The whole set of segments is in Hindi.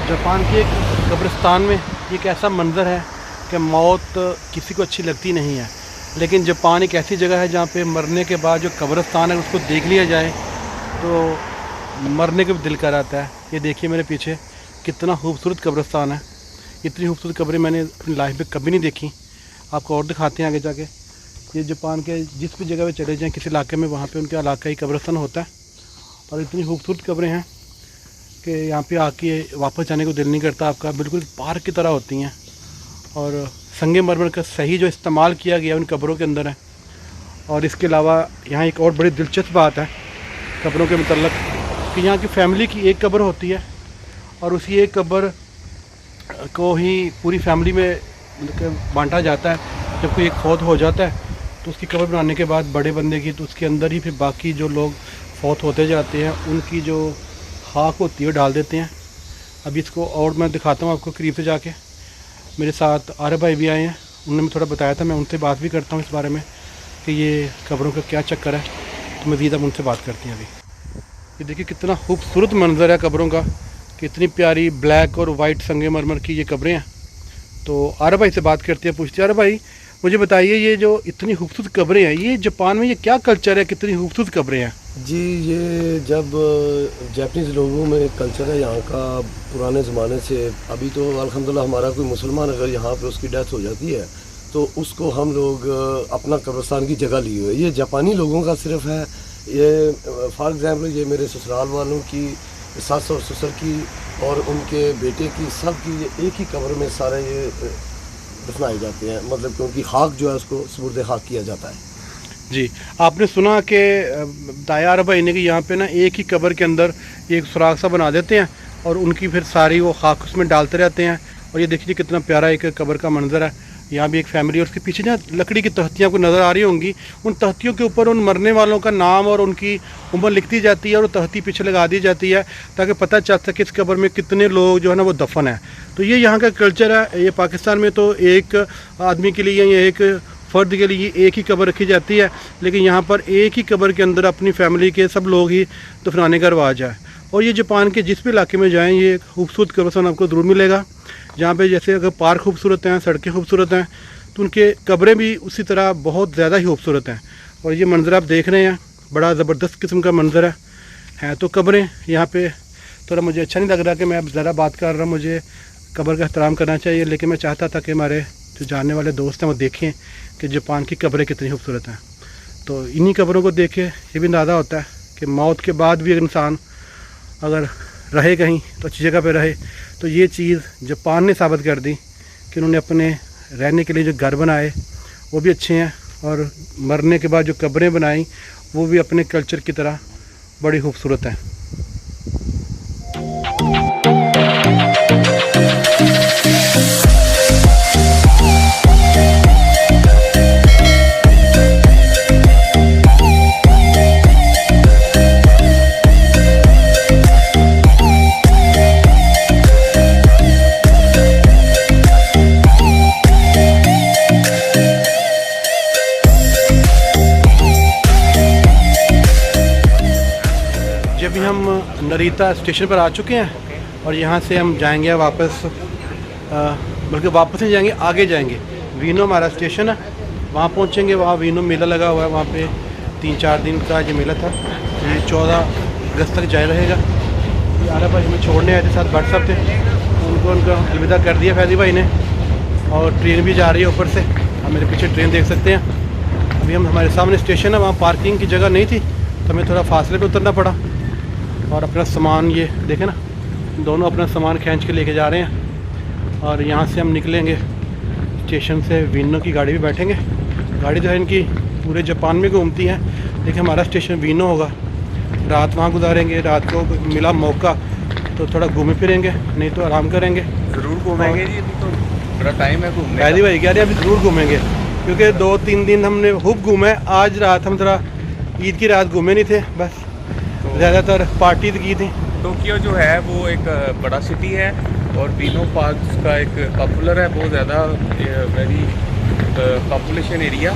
जापान के एक कब्रिस्तान में एक ऐसा मंज़र है कि मौत किसी को अच्छी लगती नहीं है, लेकिन जापान एक ऐसी जगह है जहाँ पे मरने के बाद जो कब्रिस्तान है उसको देख लिया जाए तो मरने का भी दिल कर आता है। ये देखिए मेरे पीछे कितना खूबसूरत कब्रिस्तान है। इतनी खूबसूरत कब्रें मैंने अपनी लाइफ में कभी नहीं देखी। आपको और दिखाते हैं आगे जाके। ये जापान के जिस भी जगह पे चले जाएँ किसी इलाके में, वहाँ पे उनके इलाका ही कब्रिस्तान होता है और इतनी खूबसूरत कब्रें हैं कि यहाँ पे आके वापस जाने को दिल नहीं करता आपका। बिल्कुल पार्क की तरह होती हैं और संगमरमर का सही जो इस्तेमाल किया गया उन कब्रों के अंदर है। और इसके अलावा यहाँ एक और बड़ी दिलचस्प बात है कब्रों के मतलब कि यहाँ की फैमिली की एक कब्र होती है और उसी एक कब्र को ही पूरी फैमिली में बांटा जाता है। जब कोई एक फौत हो जाता है तो उसकी कब्र बनाने के बाद बड़े बंदे की, तो उसके अंदर ही फिर बाकी जो लोग फौत होते जाते हैं उनकी जो खाक होती है डाल देते हैं। अभी इसको और मैं दिखाता हूँ आपको करीब से जाके। मेरे साथ आर्य भाई भी आए हैं, उन्होंने मुझे थोड़ा बताया था, मैं उनसे बात भी करता हूँ इस बारे में कि ये कब्रों का क्या चक्कर है। तो मज़ीद हम उनसे बात करते हैं। अभी ये देखिए कितना खूबसूरत मंजर है कब्रों का, कितनी प्यारी ब्लैक और वाइट संगमरमर की ये कब्रें हैं। तो आर्य भाई से बात करते हैं, पूछते हैं आर्य भाई मुझे बताइए ये जो इतनी खूबसूरत कब्रें हैं ये जापान में ये क्या कल्चर है, कितनी खूबसूरत कब्रें हैं? जी, ये जब जापानीज़ लोगों में कल्चर है यहाँ का पुराने ज़माने से। अभी तो अल्हम्दुलिल्लाह हमारा कोई मुसलमान अगर यहाँ पे उसकी डेथ हो जाती है तो उसको हम लोग अपना कब्रिस्तान की जगह लिए हुए। ये जापानी लोगों का सिर्फ है। ये फॉर एग्ज़ाम्पल ये मेरे ससुराल वालों की, सास और ससुर की और उनके बेटे की, सब की एक ही कब्र में सारे ये दफनाए जाते हैं। मतलब कि उनकी खाक जो है उसको सुपुर्द खाक किया जाता है। जी, आपने सुना कि दायार भाई ने कि यहाँ पे ना एक ही कब्र के अंदर एक सुराख सा बना देते हैं और उनकी फिर सारी वो खाक उसमें डालते रहते हैं। और ये देखिए कितना प्यारा एक कब्र का मंजर है। यहाँ भी एक फैमिली और उसके पीछे ना लकड़ी की तख्तियाँ आपको नज़र आ रही होंगी। उन तख्तियों के ऊपर उन मरने वालों का नाम और उनकी उम्र लिख दी जाती है और तख्ती पीछे लगा दी जाती है ताकि पता चल सके इस कब्र में कितने लोग जो है ना वो दफन है। तो ये यहाँ का कल्चर है। ये पाकिस्तान में तो एक आदमी के लिए या एक फ़र्द के लिए एक ही कब्र रखी जाती है, लेकिन यहाँ पर एक ही कब्र के अंदर अपनी फैमिली के सब लोग ही दफनाने का रवाज है। और ये जापान के जिस भी इलाके में जाएं ये खूबसूरत कब्रिस्तान आपको ज़रूर मिलेगा, जहाँ पे जैसे अगर पार्क खूबसूरत हैं, सड़कें खूबसूरत हैं, तो उनके कब्रें भी उसी तरह बहुत ज़्यादा ही खूबसूरत हैं। और ये मंज़र आप देख रहे हैं बड़ा ज़बरदस्त किस्म का मंज़र है। तो कब्रें यहाँ पे थोड़ा मुझे अच्छा नहीं लग रहा कि मैं अब ज़रा बात कर रहा हूँ, मुझे कब्र का एहतराम करना चाहिए, लेकिन मैं चाहता था कि हमारे जो जानने वाले दोस्त हैं वो देखें कि जापान की कब्रें कितनी खूबसूरत हैं। तो इन्हीं कब्रों को देख के ये भी अंदाज़ा होता है कि मौत के बाद भी इंसान अगर रहे कहीं तो अच्छी जगह पे रहे। तो ये चीज़ जापान ने साबित कर दी कि उन्होंने अपने रहने के लिए जो घर बनाए वो भी अच्छे हैं और मरने के बाद जो कब्रें बनाई वो भी अपने कल्चर की तरह बड़ी खूबसूरत हैं। अभी हम नरीता स्टेशन पर आ चुके हैं और यहाँ से हम जाएंगे वापस, बल्कि वापस नहीं जाएंगे, आगे जाएंगे। वीनो हमारा स्टेशन है, वहाँ पहुँचेंगे। वहाँ वीनो मेला लगा हुआ है, वहाँ पे 3-4 दिन का ये मेला था। ये 14 अगस्त तक जारी रहेगा। ये आर्य भाई हमें छोड़ने आए थे, साथ भट्ट साहब थे, उनको अलविदा कर दिया फैजी भाई ने। और ट्रेन भी जा रही है ऊपर से, आप मेरे पीछे ट्रेन देख सकते हैं। अभी हम हमारे सामने स्टेशन है, वहाँ पार्किंग की जगह नहीं थी तो हमें थोड़ा फासले पर उतरना पड़ा। और अपना सामान ये देखें ना, दोनों अपना सामान खींच के लेके जा रहे हैं। और यहाँ से हम निकलेंगे स्टेशन से, वीनो की गाड़ी भी बैठेंगे। गाड़ी जो है इनकी पूरे जापान में घूमती है, लेकिन हमारा स्टेशन वीनो होगा। रात वहाँ गुजारेंगे, रात को मिला मौका तो थोड़ा घूमे फिरेंगे, नहीं तो आराम करेंगे। ज़रूर घूमेंगे जी, अभी तो बड़ा टाइम है घूमने। पहली भाई कह रहे हैं अभी ज़रूर घूमेंगे, क्योंकि 2-3 दिन हमने खूब घूमे। आज रात हम थोड़ा ईद की रात घूमे नहीं थे, बस ज़्यादातर पार्टी की थी। टोक्यो जो है वो एक बड़ा सिटी है और वीनो पार्क का एक पॉपुलर है, बहुत ज़्यादा वेरी पॉपुलेशन एरिया।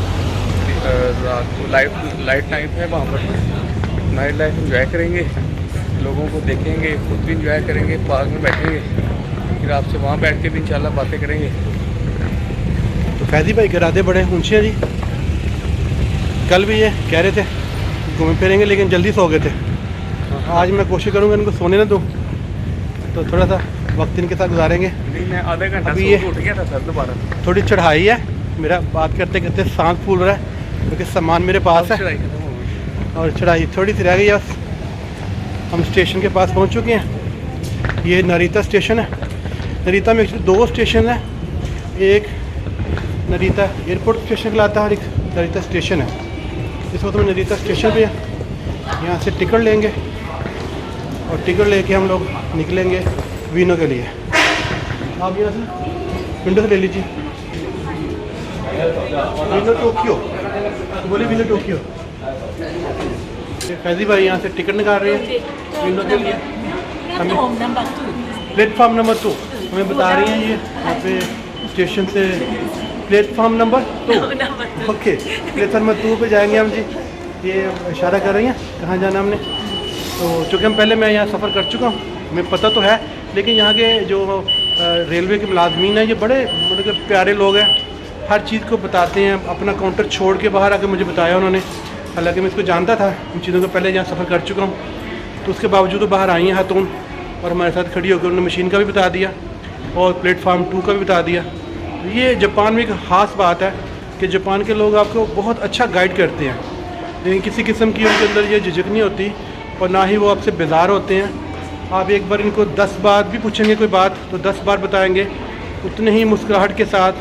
रात को लाइट टाइम है वहाँ पर, नाइट लाइफ इंजॉय करेंगे, लोगों को देखेंगे, खुद भी इंजॉय करेंगे, पार्क में बैठेंगे। आपसे वहाँ बैठ के भी इंशाल्लाह बातें करेंगे। तो फैज़ी भाई के इरादे बड़े ऊँचे हैं जी। कल भी ये कह रहे थे घूमें फिरेंगे, लेकिन जल्दी सो गए थे। आज मैं कोशिश करूँगा इनको सोने ना दूँ, तो थोड़ा सा वक्त इनके साथ गुजारेंगे। नहीं, मैं आधा घंटा अभी सो ये के उठ गया था सर दोबारा। थोड़ी चढ़ाई है, मेरा बात करते करते सांस फूल रहा है क्योंकि सामान मेरे पास है चढ़ाई खत्म हो गई। और चढ़ाई थोड़ी सी रह गई है बस। हम स्टेशन के पास पहुंच चुके हैं। ये नरीता स्टेशन है। नरीता में एक्चुअली 2 स्टेशन है, एक नरीता एयरपोर्ट स्टेशन कहलाता है और एक नरीता स्टेशन है। इस वक्त हम नरीता स्टेशन पे हैं। यहाँ से टिकट लेंगे और टिकट लेके हम लोग निकलेंगे वीनो के लिए। आप यहाँ से विंडो से ले लीजिए। वीनो टोक्यो, बोलिए वीनो टोक्यो। फैज़ी भाई यहाँ से टिकट निकाल रहे हैं वीनो के लिए। हमें प्लेटफॉर्म नंबर 2 हमें बता रही हैं ये यहाँ पे स्टेशन से platform number 2। Okay, platform number 2 पे जाएंगे हम जी। ये इशारा कर रही हैं कहाँ जाना हमने। तो चूँकि मैं यहाँ सफ़र कर चुका हूँ, हमें पता तो है, लेकिन यहाँ के जो रेलवे के मुलाजमीन हैं ये बड़े मतलब प्यारे लोग हैं। हर चीज़ को बताते हैं, अपना काउंटर छोड़ के बाहर आके मुझे बताया उन्होंने। हालांकि मैं इसको जानता था, इन चीज़ों को पहले यहाँ सफ़र कर चुका हूँ, तो उसके बावजूद तो बाहर आई हैं खातून और हमारे साथ खड़ी होकर उन्होंने मशीन का भी बता दिया और प्लेटफार्म 2 का भी बता दिया। ये जापान में एक ख़ास बात है कि जापान के लोग आपको बहुत अच्छा गाइड करते हैं, लेकिन किसी किस्म की उनके अंदर ये झिझक नहीं होती और ना ही वो आपसे बेजार होते हैं। आप एक बार इनको 10 बार भी पूछेंगे कोई बात तो 10 बार बताएंगे, उतने ही मुस्कुराहट के साथ।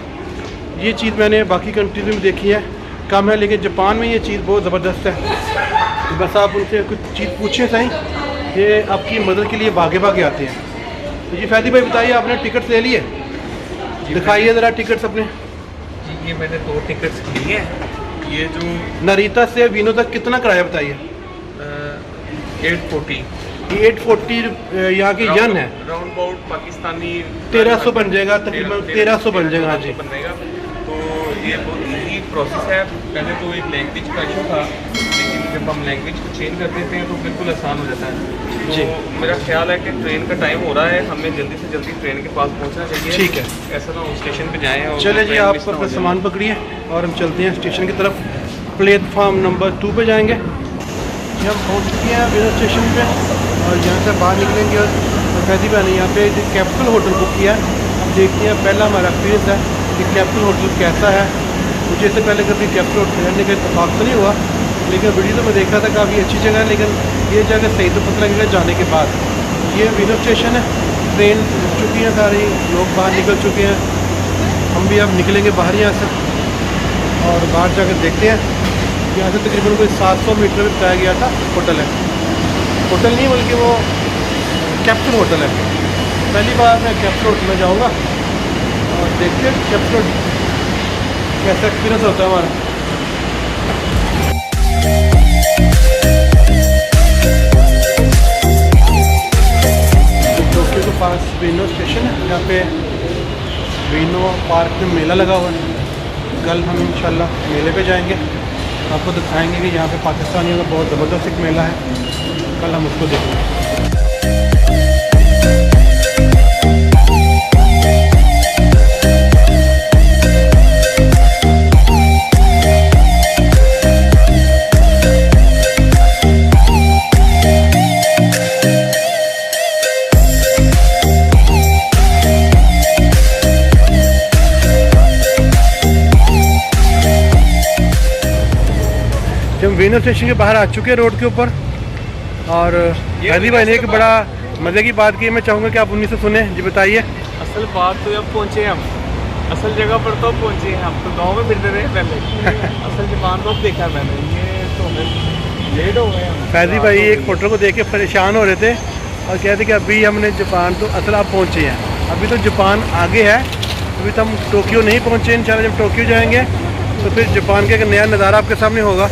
ये चीज़ मैंने बाकी कंट्रीज में देखी है, कम है, लेकिन जापान में ये चीज़ बहुत ज़बरदस्त है। बस आप उनसे कुछ चीज़ पूछें सही, ये आपकी मदद के लिए भागे भागे आते हैं। तो जी फैज़ी भाई बताइए, आपने टिकट ले लिए? दिखाइए ज़रा टिकट्स अपने। जी, ये मैंने 2 टिकट्स लिए हैं। ये जो नरीता से वीनो तक कितना किराया बताइए? 840 यहाँ की यन है, राउंड अबाउट पाकिस्तानी 1300 बन जाएगा, तकरीबन 1300 बन जाएगा जी। बनेगा। तो ये बहुत इजी प्रोसेस है। पहले तो एक लैंग्वेज का इशू था, लेकिन जब हम लैंग्वेज को चेंज कर देते हैं तो बिल्कुल आसान हो जाता है। तो जी। मेरा ख्याल है कि ट्रेन का टाइम हो रहा है, हमें जल्दी से जल्दी ट्रेन के पास पहुंचना चाहिए। ठीक है, ऐसा ना हो स्टेशन पे जाएं और चले जी ट्रेन आप मिस ना हो अपना जाए। सामान पकड़िए और हम चलते हैं स्टेशन की तरफ। प्लेटफॉर्म नंबर 2 पे जाएंगे। ये हम पहुँच चुके हैं वीनो स्टेशन पे और यहाँ से बाहर निकलेंगे और फैज़ी भाई ने यहाँ पे कैपिटल होटल बुक किया है। हम देखते हैं पहला हमारा एक्सपीरियंस है कि कैपिटल होटल कैसा है। मुझे इससे पहले कभी कैपिटल होटल रहने का इत्तेफाक तो नहीं हुआ, लेकिन वीडियो तो मैं देखा था काफ़ी अच्छी जगह है, लेकिन ये जगह सही तो पता लगेगा जाने के बाद। ये वीनो स्टेशन है, ट्रेन रुक चुकी है, सारी लोग बाहर निकल चुके हैं। हम भी अब निकलेंगे बाहर यहाँ से और बाहर जाकर देखते हैं। यहाँ से तकरीबन कोई 700 मीटर में बताया गया था होटल है। होटल नहीं बल्कि वो कैपिटल होटल है। पहली बार मैं कैपिटल होटल में जाऊँगा और देखते हैं कैपिटल होटल कैसा एक्सपीरियंस होता है हमारा। टोक्यो के पास वीनो स्टेशन है, यहाँ पे वीनो पार्क में मेला लगा हुआ है। कल हम इंशाल्लाह मेले पे जाएंगे, आपको दिखाएंगे कि यहाँ पे पाकिस्तानियों का बहुत ज़बरदस्त एक मेला है। कल हम उसको देखेंगे। हम वीनो स्टेशन के बाहर आ चुके हैं रोड के ऊपर और फैज़ी भाई ने एक बड़ा मज़े की बात की, मैं चाहूँगा कि आप उन्हीं से सुने। जी बताइए। असल बात तो अब पहुँचे हम असल जगह पर, तो पहुँचे हैं हम। तो गांव में फिरते रहे पहले असल जापान तो अब देखा मैंने, ये तो हमें लेट हो गए हम। फैज़ी भाई एक होटल को देख के परेशान हो रहे थे और कहते कि अभी हमने जापान तो असल आप पहुँचे हैं, अभी तो जापान आगे है, अभी तो हम टोक्यो नहीं पहुँचे। इंशाल्लाह जब टोक्यो जाएंगे तो फिर जापान का एक नया नज़ारा आपके सामने होगा।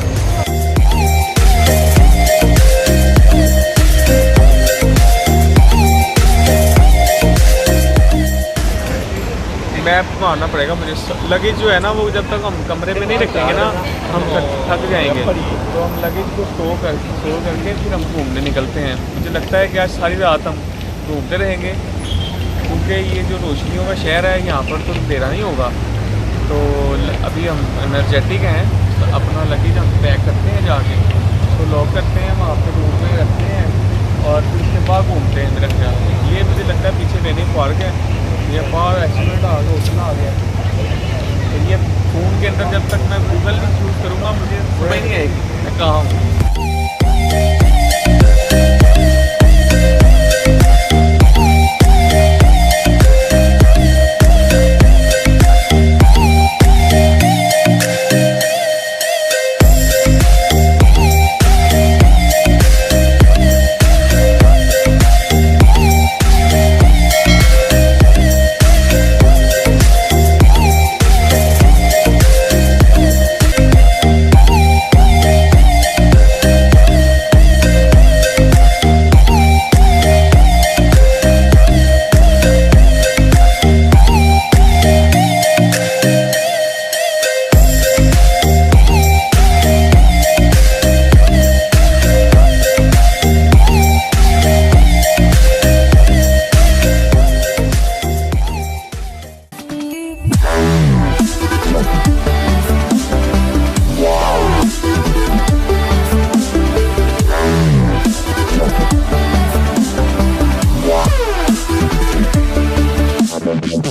मैप मारना पड़ेगा मुझे। लगेज जो है ना वो जब तक हम कमरे में नहीं रखेंगे ना हम थक जाएंगे, तो हम लगेज को स्टोर करके फिर हम घूमने निकलते हैं। मुझे लगता है कि आज सारी रात हम घूमते रहेंगे क्योंकि ये जो रोशनियों का शहर है यहाँ पर तो अंधेरा नहीं होगा। तो अभी हम एनर्जेटिक हैं, तो अपना लगेज हम पैक करते हैं, जाके तो लॉक करते हैं, वहाँ पे रूम में रखते हैं और फिर उसके बाद घूमते हैं मेरे ख्याल में। ये मुझे लगता है पीछे वेनिंग पार्क है, ये बाहर एक्सीडेंट आ गया, उतना आ गया। तो ये फ़ोन के अंदर जब तक मैं गूगल नहीं यूज़ करूँगा मुझे समझ नहीं आएगी मैं कहाँ हूँ।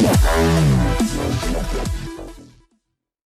Yeah.